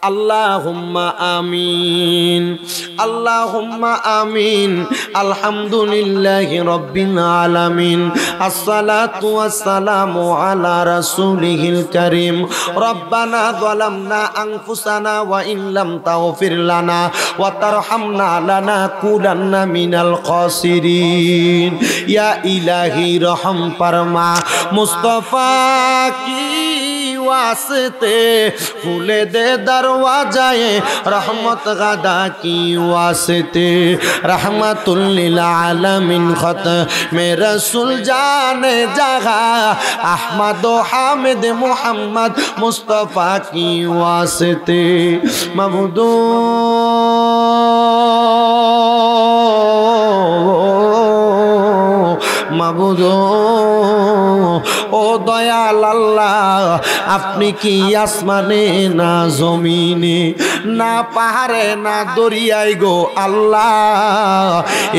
আল্লাহুম্মা আমিন, আল্লাহুম্মা আমিন। আলহামদুলিল্লাহি রাব্বিল আলামিন। আসসালাতু ওয়াসসালামু আলা রাসূলিহিল কারীম। রব্বানা যালামনা আনফুসানা ওয়া ইন লাম তাগফির লানা ওয়া তারহামনা লানাকুনান্না মিনাল খাসিরিন। ইয়া ইলাহি রহম ফরমা, মুস্তাফা কি वास्ते खुले दे दरवाजाए रहमत गदा की वास्ते रहमतुल लिल आलमीन खत में रसूल जाने जगह अहमद हामिद मुहम्मद मुस्तफ़ा की वास्ते महमूदो মাবুদো ও দয়াল আল্লাহ, আপনি কি আসমানে না জমিনে না পাহাড়ে না দরিয়ায় গো আল্লাহ,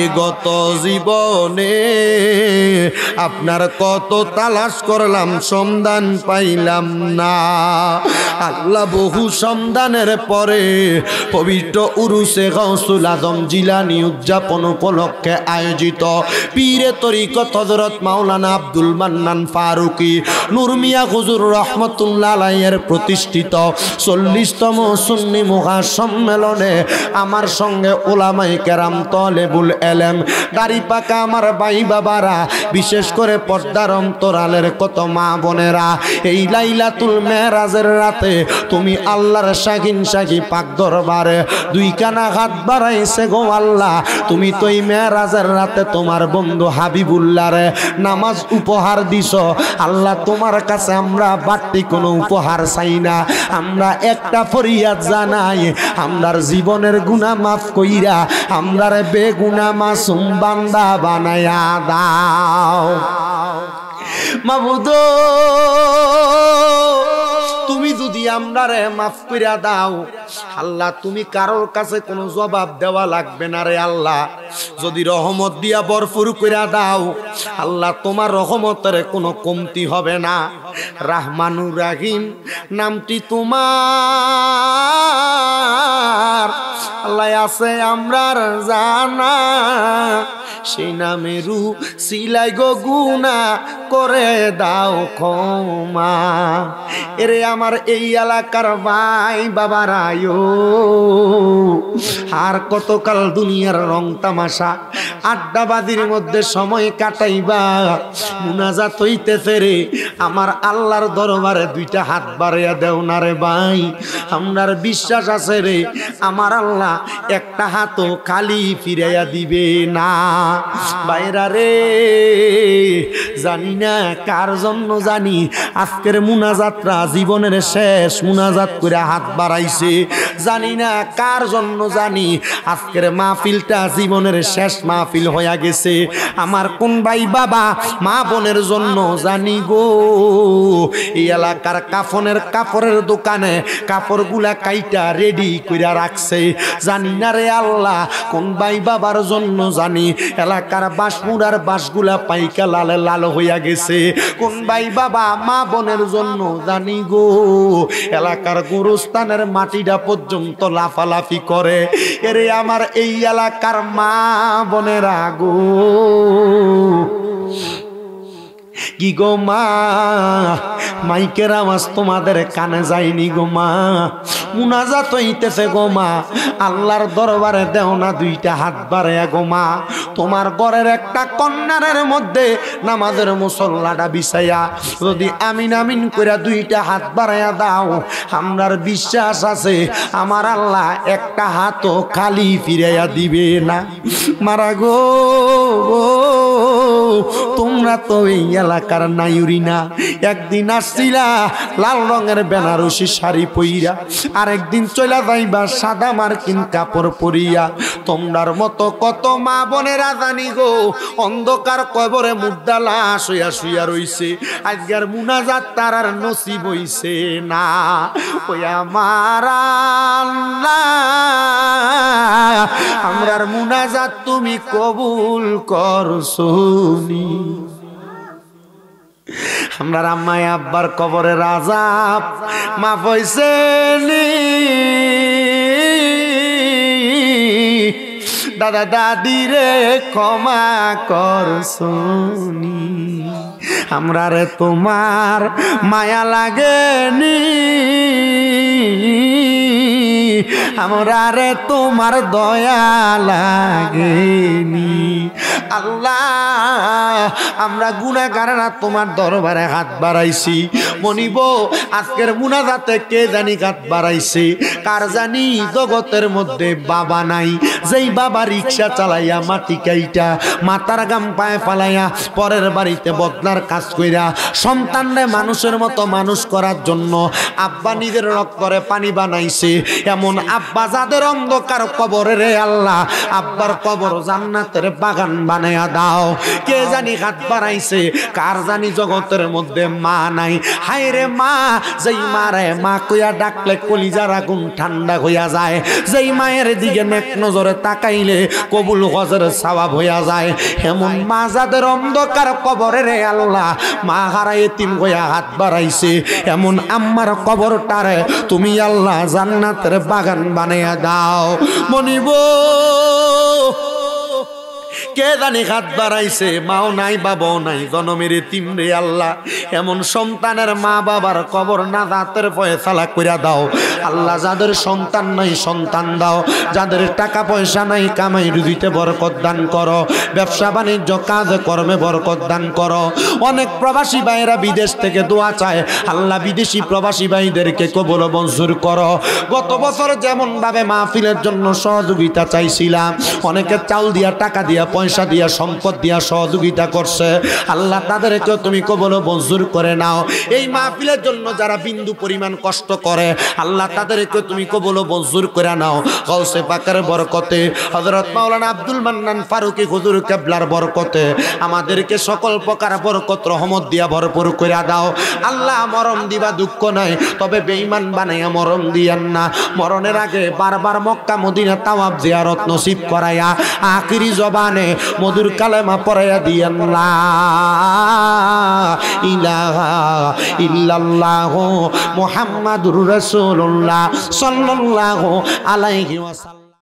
এ গত জীবনে আপনার কত তালাশ করলাম সন্ধান পাইলাম না আল্লাহ। বহু সন্ধানের পরে পবিত্র উরুসে গাউসুল আজম জিলানী উদযাপন উপলক্ষে আয়োজিত পীরে তরিকত হযরত মাওলানা আব্দুল মান্নান ফারুকী নূর মিয়া হুজুর রহমতুল্লাহ আলাইহির প্রতিষ্ঠিত 40তম সুন্নি মহাসম্মেলনে আমার সঙ্গে উলামায়ে কেরাম, তলেবুল এলেম, দাড়ি পাকা আমার ভাই বাবারা, বিশেষ করে পর্দার অন্তরালের কত মা বোনেরা, এই লাইলাতুল মেরাজের রাতে তুমি আল্লাহর শাগিন শাগি পাক দরবারে দুই কানা হাত বাড়াইছে গো আল্লাহ। তুমি তো এই মেরাজের রাতে তোমার বন্ধু হাবিবুল্লাহরে নামাজ উপহার দিছ আল্লাহ। তোমার কাছে আমরা বাড়তি কোনো উপহার চাই না, আমরা একটা ফরিয়াদ জানাই, আমরার জীবনের গুনাহ মাফ কইরা আমরারে বেগুনাহ মাসুম বান্দা বানায়া দাও মাবুদো। তুমি যদি আমরারে মাফ কইরা দাও আল্লাহ, তুমি কারোর কাছে কোনো জবাব দেওয়া লাগবে না রে আল্লাহ। যদি রহমত দিয়া ভরপুর কইরা দাও আল্লাহ, তোমার রহমতের কোনো কমতি হবে না। রাহমানুর রাহিম নামটি তোমার আল্লাহ আছে আমরার জানা, সেই নামেরু সিলাই গো গুনাহ করে দাও ক্ষমা। এরে আমার এই এলাকার ভাই বাবারায়ো, আর কতকাল দুনিয়ার রং তামাশা আড্ডাবাদির মধ্যে সময় কাটাইবা, মুনাজাত হইতেছে রে আমার আল্লাহর দরবারে দুইটা হাত বাড়াইয়া দেও না রে ভাই। আমরার বিশ্বাস আছে রে আমার আল্লাহ একটা হাতও খালি ফিরাইয়া দিবে না। বাইরা রে জানি না কার জন্য জানি আজকের মুনাজাতরা জীবনের শেষ মুনাজাত করে হাত বাড়াইছে, জানি না কার জন্য জানি আজকের মাহফিলটা জীবনের শেষ মাহফিল হয়ে গেছে। আমার কোন ভাই বাবা মা বোনের জন্য জানি গো এই এলাকার কাপড়ের দোকানে কাপড়গুলা কাইটা রেডি কইরা রাখছে, জানি না রে আল্লাহ কোন ভাই বাবার জন্য জানি এলাকার বাঁশমুড়ার বাঁশগুলা পাইকা লালে লাল হইয়া গেছে, কোন ভাই বাবা মা বোনের জন্য জানি গো এলাকার গোরস্থানের মাটিটা পর্যন্ত লাফালাফি করে। এরে আমার এই এলাকার মা বোনেরা গো, কি গো মা মাইকের আওয়াজ তোমাদের কানে যায়নি গো মা, মুনাজাত হইতেছে গো মা, আল্লাহর দরবারে দেও না দুইটা হাত বাড়াইয়া গো মা। তোমার ঘরের একটা কন্যারের মধ্যে নামাজের মুসল্লাটা বিছাইয়া যদি আমিন আমিন কইরা দুইটা হাত বাড়াইয়া দাও, আমরার বিশ্বাস আছে আমার আল্লাহ একটা হাতও খালি ফিরাইয়া দিবে না। মারা গো তোমরা তো এই এলাকার নাইউরি না, একদিন আসছিলা লাল রঙের বেনারসি শাড়ি পইরা, আরেকদিন চলে যাইবা সাদা মার্কিন কাপড় পরিয়া। তোমরার মতো কত মা বোনেরা জানি গো অন্ধকার কবরে মুর্দা লাশ হইয়া শুইয়া রইছে, আজকের মুনাজাত তার আর নসিব হইছে না। ওই আমার আল্লাহ আমরার মুনাজাত তুমি কবুল করছনি। আমরা আম্মায় আব্বার কবরের আযাব মাফ হইছে নি, দাদা দাদি রে ক্ষমা করছনি, আমরা রে তোমার মায়া লাগেনি, আমরা রে তোমার দয়া লাগেনি। আল্লাহ আমরা গুনাহগাররা তোমার দরবারে হাত বাড়াইছি, মনিব আজকের মুনাজাতে কে জানি হাত বাড়াইছে, কার জানি জগতের মধ্যে বাবা নাই, যেই বাবা রিক্সা চালাইয়া মাটি কাইটা মাথার গাম পায়ে ফালাইয়া পরের বাড়িতে বদনার কাজ কইরা সন্তানরে মানুষের মতো মানুষ করার জন্য আব্বা নিজের রক্তরে পানি বানাইছে, এমন আব্বা যাদের অন্ধকার কবরে রে আল্লাহ আব্বার কবর জান্নাতের বাগান বানায়া দাও। কে জানি হাত বাড়াইছে, কার জানি জগতের মধ্যে মা নাই, হায় রে মা, যেই মারে মা কইয়া ডাকলে কলিজার আগুন ঠান্ডা হইয়া যায়, যেই মায়ের দিকে নেক নজরে তাকাইলে কবুল হজের সওয়াব হইয়া যায়, এমন মা যাদের অন্ধকার কবরে রে আল্লাহ মা হারা এতিম হইয়া হাত বাড়াইছে, এমন আম্মার কবরটারে তুমি আল্লাহ জান্নাতের বাগান বানাইয়া দাও। মনিব কে জানি হাত বাড়াইছে, মাও নাই বাবাও নাই, জনমের এতিম রে আল্লাহ, এমন সন্তানের মা বাবার কবর নাজাতের ফয়সালা কইরা দাও আল্লাহ। যাদের সন্তান নাই সন্তান দাও, যাদের টাকা পয়সা নাই কামাই রুজিতে বরকত দান করো, ব্যবসা বাণিজ্য কাজ কর্মে বরকত দান করো। অনেক প্রবাসী ভাইরা বিদেশ থেকে দোয়া চায় আল্লাহ, বিদেশি প্রবাসী ভাইদেরকে কবুল মঞ্জুর করো। গত বছর যেমন ভাবে মাহফিলের জন্য সহযোগিতা চাইছিলাম, অনেকে চাউল দিয়া টাকা দিয়া পয়সা দিয়া সম্পদ দিয়া সহযোগিতা করছে, আল্লাহ তাদেরকেও তুমি কবুল মঞ্জুর করে নাও। এই মাহফিলের জন্য যারা বিন্দু পরিমাণ কষ্ট করে আল্লাহ তাদেরকে তুমি কবুল মঞ্জুর করে নাও। গাউসে পাকের বরকতে, হযরত মাওলানা আব্দুল মান্নান ফারুকী হুজুর কেবলার বরকতে আমাদেরকে সকল প্রকার বরকত রহমত দিয়া ভরপুর করে দাও আল্লাহ। মরণ দিবা দুঃখ নাই, তবে বেঈমান বানাইয়া মরণ দিয়েন না। মরণের আগে বারবার মক্কা মদিনা তাওয়াফ জিয়ারত নসিব করাইয়া আখিরি জবানে মধুর কালেমা পড়াইয়া দিয়েন লা ইলাহা ইল্লাল্লাহু মুহাম্মাদুর রাসূলুল্লাহ সাল্লাল্লাহু আলাইহি ওয়াসাল্লাম।